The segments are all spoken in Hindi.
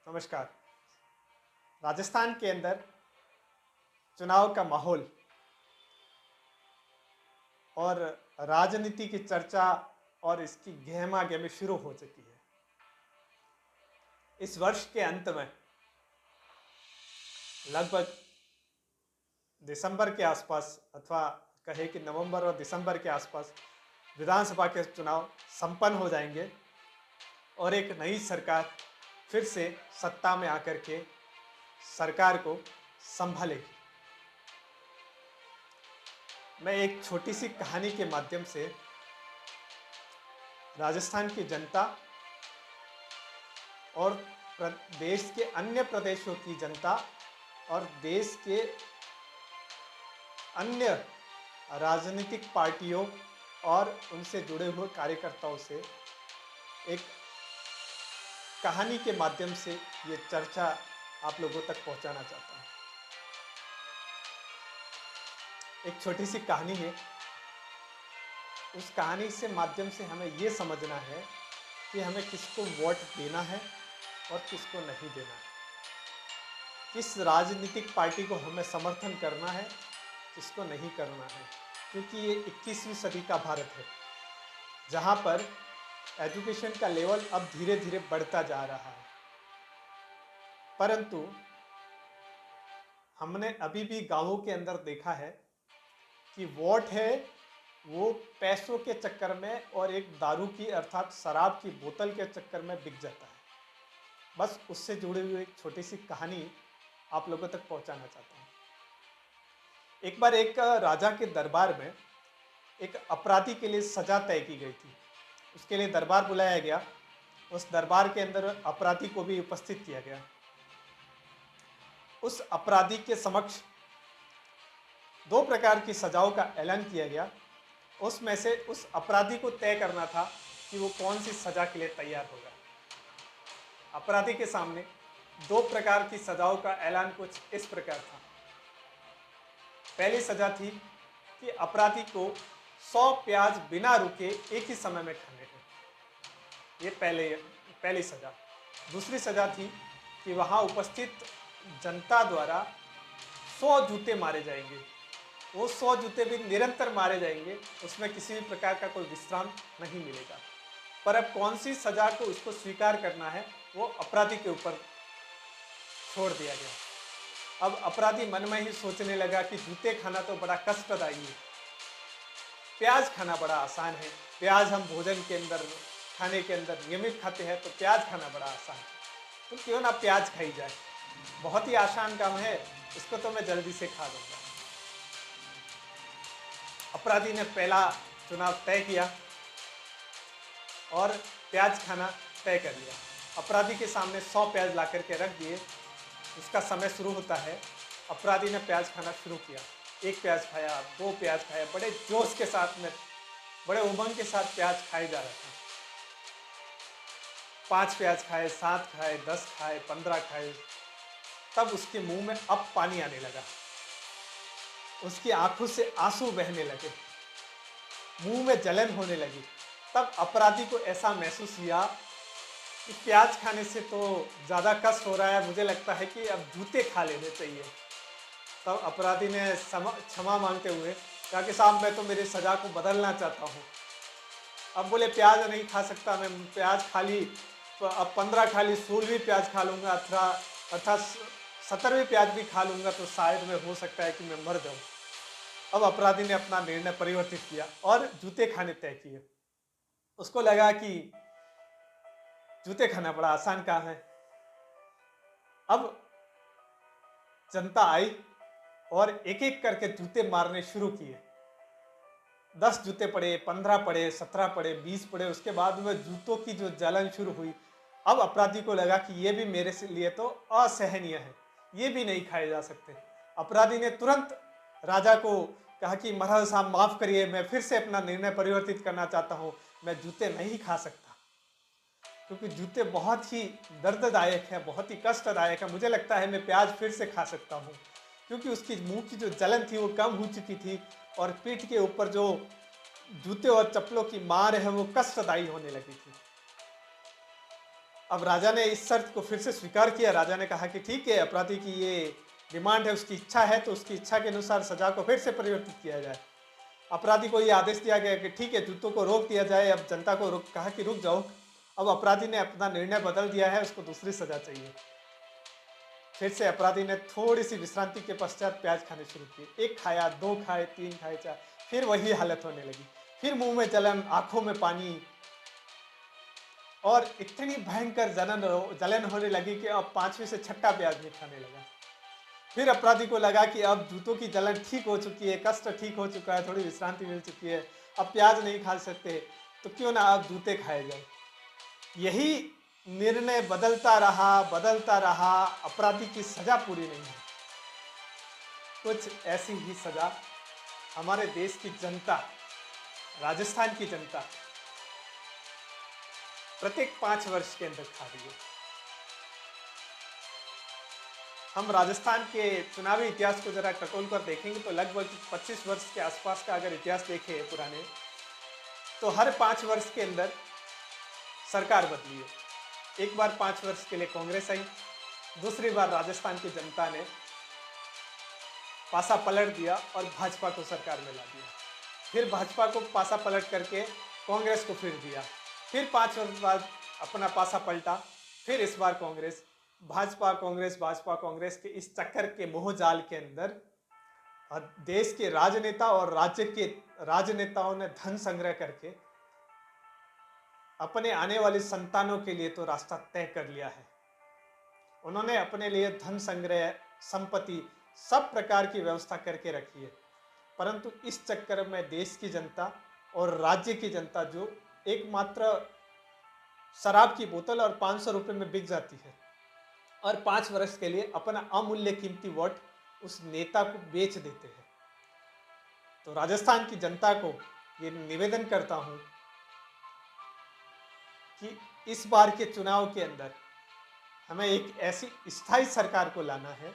नमस्कार। राजस्थान के अंदर चुनाव का माहौल और राजनीति की चर्चा और इसकी गहमा गहमी शुरू हो चुकी है। इस वर्ष के अंत में लगभग दिसंबर के आसपास अथवा कहे कि नवंबर और दिसंबर के आसपास विधानसभा के चुनाव संपन्न हो जाएंगे और एक नई सरकार फिर से सत्ता में आकर के सरकार को संभालेगी। मैं एक छोटी सी कहानी के माध्यम से राजस्थान की जनता और देश के अन्य प्रदेशों की जनता और देश के अन्य राजनीतिक पार्टियों और उनसे जुड़े हुए कार्यकर्ताओं से एक कहानी के माध्यम से ये चर्चा आप लोगों तक पहुंचाना चाहता हूं। एक छोटी सी कहानी है। उस कहानी से माध्यम से हमें ये समझना है कि हमें किसको वोट देना है और किसको नहीं देना है, किस राजनीतिक पार्टी को हमें समर्थन करना है, किसको नहीं करना है। क्योंकि ये 21वीं सदी का भारत है जहाँ पर एजुकेशन का लेवल अब धीरे धीरे बढ़ता जा रहा है, परंतु हमने अभी भी गांवों के अंदर देखा है कि वोट है वो पैसों के चक्कर में और एक दारू की अर्थात शराब की बोतल के चक्कर में बिक जाता है। बस उससे जुड़ी हुई एक छोटी सी कहानी आप लोगों तक पहुंचाना चाहता हूं। एक बार एक राजा के दरबार में एक अपराधी के लिए सजा तय की गई थी। उसके लिए दरबार बुलाया गया। उस दरबार के अंदर अपराधी को भी उपस्थित किया गया। उस अपराधी के समक्ष 2 प्रकार की सजाओं का ऐलान किया गया। उसमें से उस अपराधी को तय करना था कि वो कौन सी सजा के लिए तैयार होगा। अपराधी के सामने 2 प्रकार की सजाओं का ऐलान कुछ इस प्रकार था। पहली सजा थी कि अपराधी को 100 प्याज बिना रुके एक ही समय में खाने हैं। ये पहली सजा। दूसरी सजा थी कि वहाँ उपस्थित जनता द्वारा 100 जूते मारे जाएंगे। वो 100 जूते भी निरंतर मारे जाएंगे, उसमें किसी भी प्रकार का कोई विश्राम नहीं मिलेगा। पर अब कौन सी सजा को उसको स्वीकार करना है वो अपराधी के ऊपर छोड़ दिया गया। अब अपराधी मन में ही सोचने लगा कि जूते खाना तो बड़ा कष्टदायी है, प्याज खाना बड़ा आसान है। प्याज हम भोजन के अंदर खाने के अंदर नियमित खाते हैं, तो प्याज खाना बड़ा आसान है, तो क्यों ना प्याज खाई जाए। बहुत ही आसान काम है, इसको तो मैं जल्दी से खा लूंगा। अपराधी ने पहला चुनाव तय किया और प्याज खाना तय कर लिया। अपराधी के सामने 100 प्याज ला करके रख दिए। उसका समय शुरू होता है। अपराधी ने प्याज खाना शुरू किया। 1 प्याज खाया, 2 प्याज खाया, बड़े जोश के साथ में, बड़े उमंग के साथ प्याज खाए जा रहा था। 5 प्याज खाए, 7 खाए, 10 खाए, 15 खाए। तब उसके मुंह में अब पानी आने लगा, उसकी आंखों से आंसू बहने लगे, मुंह में जलन होने लगी। तब अपराधी को ऐसा महसूस हुआ कि प्याज खाने से तो ज़्यादा कष्ट हो रहा है, मुझे लगता है कि अब जूते खा लेने चाहिए। तब अपराधी ने क्षमा मांगते हुए कहा कि साहब मैं तो मेरी सज़ा को बदलना चाहता हूँ। अब बोले प्याज नहीं खा सकता मैं, प्याज खाली अब 15 खाली 16वीं प्याज खा लूँगा अर्थात 17वीं प्याज भी खा लूँगा तो शायद में हो सकता है कि मैं मर जाऊँ। अब अपराधी ने अपना निर्णय परिवर्तित किया और जूते खाने तय किए। उसको लगा कि जूते खाना बड़ा आसान काम है। अब जनता आई और एक एक करके जूते मारने शुरू किए। 10 जूते पड़े, 15 पड़े, 17 पड़े, 20 पड़े। उसके बाद में जूतों की जो जलन शुरू हुई। अब अपराधी को लगा कि ये भी मेरे लिए तो असहनीय है, ये भी नहीं खाए जा सकते। अपराधी ने तुरंत राजा को कहा कि महाराज साहब माफ करिए, मैं फिर से अपना निर्णय परिवर्तित करना चाहता हूँ, मैं जूते नहीं खा सकता क्योंकि जूते बहुत ही दर्ददायक है, बहुत ही कष्टदायक है। मुझे लगता है मैं प्याज फिर से खा सकता हूँ, क्योंकि उसकी मुंह की जो जलन थी वो कम हो चुकी थी और पीठ के ऊपर जो जूते और चप्पलों की मार है वो कष्टदायी होने लगी थी। अब राजा ने इस शर्त को फिर से स्वीकार किया। राजा ने कहा कि ठीक है, अपराधी की ये डिमांड है, उसकी इच्छा है, तो उसकी इच्छा के अनुसार सजा को फिर से परिवर्तित किया जाए। अपराधी को ये आदेश दिया गया कि ठीक है, जूतों को रोक दिया जाए। अब जनता को कहा कि रुक जाओ। अब अपराधी ने अपना निर्णय बदल दिया है, उसको दूसरी सजा चाहिए। फिर से अपराधी ने थोड़ी सी विश्रांति के पश्चात प्याज खाने शुरू किए। 1 खाया, 2 खाए, 3 खाए, 4, फिर वही हालत होने लगी। फिर मुंह में जलन, आंखों में पानी और इतनी भयंकर जलन होने लगी कि अब 5वीं से 6ठा प्याज नहीं खाने लगा। फिर अपराधी को लगा कि अब जूतों की जलन ठीक हो चुकी है, कष्ट ठीक हो चुका है, थोड़ी विश्रांति मिल चुकी है, अब प्याज नहीं खा सकते, तो क्यों ना अब जूते खाए जाए। यही निर्णय बदलता रहा, अपराधी की सजा पूरी नहीं हुई। कुछ ऐसी ही सजा हमारे देश की जनता, राजस्थान की जनता प्रत्येक 5 वर्ष के अंदर खा रही है। हम राजस्थान के चुनावी इतिहास को जरा टटोल कर देखेंगे तो लगभग 25 वर्ष के आसपास का अगर इतिहास देखें पुराने, तो हर 5 वर्ष के अंदर सरकार बदली है। एक बार 5 वर्ष के लिए कांग्रेस आई, दूसरी बार राजस्थान की जनता ने पासा पलट दिया और भाजपा को सरकार में ला दिया। फिर भाजपा को पासा पलट करके कांग्रेस को फिर दिया। फिर 5 वर्ष बाद अपना पासा पलटा, फिर इस बार कांग्रेस, भाजपा कांग्रेस के इस चक्कर के मोहजाल के अंदर देश के राजनेता और राज्य के राजनेताओं ने धन संग्रह करके अपने आने वाली संतानों के लिए तो रास्ता तय कर लिया है। उन्होंने अपने लिए धन संग्रह, संपत्ति, सब प्रकार की व्यवस्था करके रखी है, परंतु इस चक्कर में देश की जनता और राज्य की जनता जो एकमात्र शराब की बोतल और 500 रुपये में बिक जाती है और 5 वर्ष के लिए अपना अमूल्य कीमती वोट उस नेता को बेच देते हैं। तो राजस्थान की जनता को ये निवेदन करता हूं कि इस बार के चुनाव के अंदर हमें एक ऐसी स्थायी सरकार को लाना है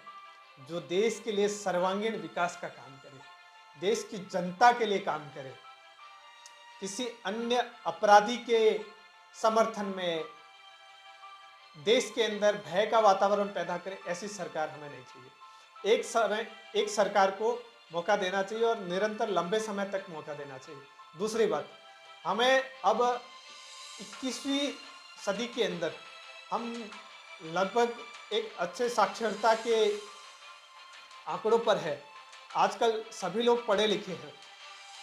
जो देश के लिए सर्वांगीण विकास का काम करे, देश की जनता के लिए काम करे। किसी अन्य अपराधी के समर्थन में देश के अंदर भय का वातावरण पैदा करे, ऐसी सरकार हमें नहीं चाहिए। एक सरकार को मौका देना चाहिए और निरंतर लंबे समय तक मौका देना चाहिए। दूसरी बात, हमें अब 21वीं सदी के अंदर हम लगभग एक अच्छे साक्षरता के आंकड़ों पर है। आजकल सभी लोग पढ़े लिखे हैं,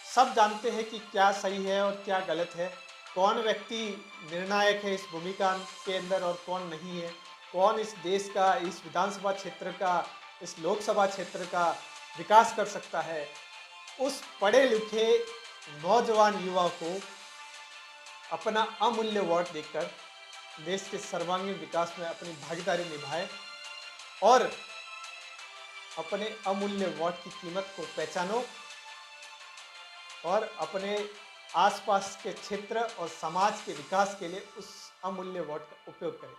सब जानते हैं कि क्या सही है और क्या गलत है, कौन व्यक्ति निर्णायक है इस भूमिका के अंदर और कौन नहीं है, कौन इस देश का, इस विधानसभा क्षेत्र का, इस लोकसभा क्षेत्र का विकास कर सकता है। उस पढ़े लिखे नौजवान युवा को अपना अमूल्य वोट देकर देश के सर्वांगीण विकास में अपनी भागीदारी निभाए और अपने अमूल्य वोट की कीमत को पहचानो और अपने आसपास के क्षेत्र और समाज के विकास के लिए उस अमूल्य वोट का उपयोग करें।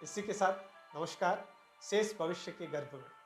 इसी के साथ नमस्कार। शेष भविष्य के गर्भ में।